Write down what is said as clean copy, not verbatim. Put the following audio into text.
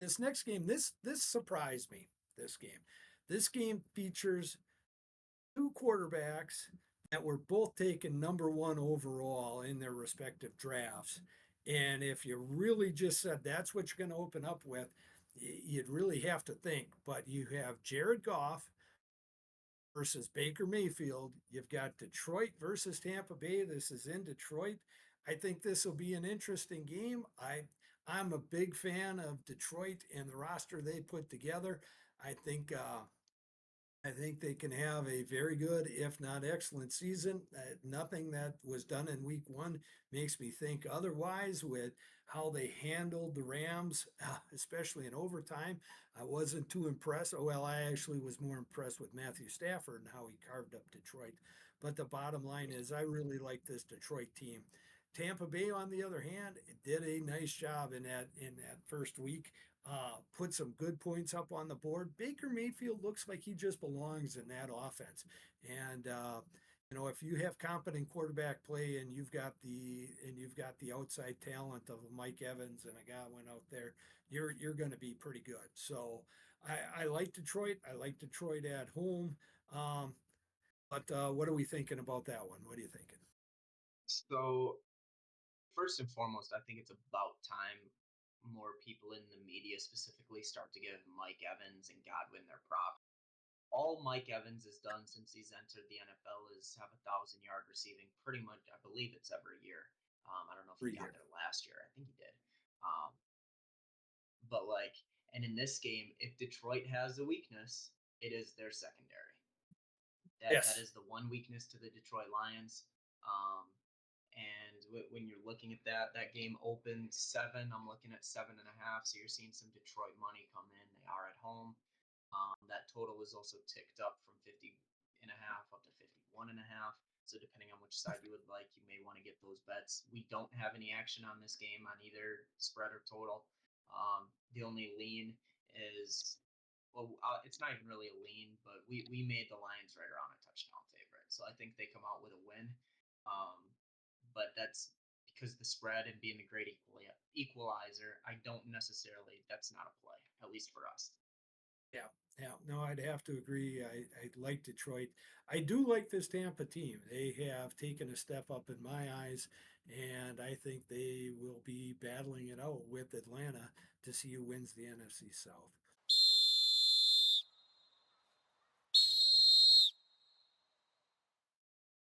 This next game, this surprised me. This game, this game features two quarterbacks that were both taken number one overall in their respective drafts. And if you really just said that's what you're going to open up with, you'd really have to think. But you have Jared Goff versus Baker Mayfield. You've got Detroit versus Tampa Bay. This is in Detroit. I think this will be an interesting game. I'm a big fan of Detroit and the roster they put together. I think I think they can have a very good, if not excellent season. Nothing that was done in week one makes me think otherwise with how they handled the Rams, especially in overtime. I wasn't too impressed. Oh, well, I actually was more impressed with Matthew Stafford and how he carved up Detroit. But the bottom line is, I really like this Detroit team. Tampa Bay, on the other hand, did a nice job in that first week. Put some good points up on the board. Baker Mayfield looks like he just belongs in that offense. And if you have competent quarterback play and you've got the outside talent of Mike Evans and a Godwin out there, you're going to be pretty good. So I like Detroit. I like Detroit at home. Um, but what are we thinking about that one? What are you thinking? So first and foremost, I think it's about time more people in the media specifically start to give Mike Evans and Godwin their props. All Mike Evans has done since he's entered the NFL is have 1,000 yard receiving. Pretty much, I believe it's every year. I don't know if he Pretty got good. there last year. I think he did. Um, but like, and in this game, if Detroit has a weakness, it is their secondary. That Yes. is the one weakness to the Detroit Lions. Um, and when you're looking at that game opened 7. I'm looking at 7.5. So you're seeing some Detroit money come in. They are at home. That total is also ticked up from 50.5 up to 51.5. So depending on which side you would like, you may want to get those bets. We don't have any action on this game on either spread or total. The only lean is it's not even really a lean, but we made the Lions right around a touchdown favorite. So I think they come out with a win. But that's because the spread and being a great equalizer. I don't necessarily. That's not a play, at least for us. Yeah, yeah. No, I'd have to agree. I like Detroit. I do like this Tampa team. They have taken a step up in my eyes, and I think they will be battling it out with Atlanta to see who wins the NFC South.